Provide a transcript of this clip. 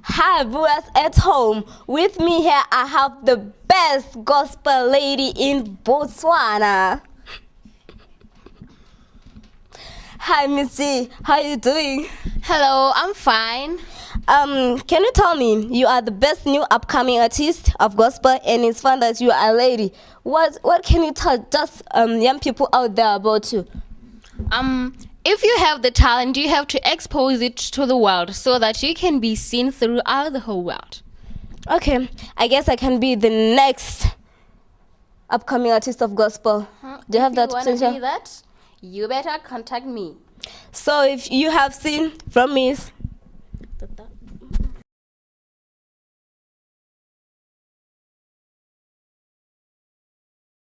Hi viewers at home. With me here I have the best gospel lady in Botswana. Hi Miss G, how you doing? Hello, I'm fine. Can you tell me, you are the best new upcoming artist of gospel and it's fun that you are a lady. What can you tell just young people out there about you? If you have the talent, you have to expose it to the world so that you can be seen throughout the whole world. Okay, I guess I can be the next upcoming artist of gospel. Do you have that potential? If you want to potential? be that, you better contact me. So if you have seen from Miss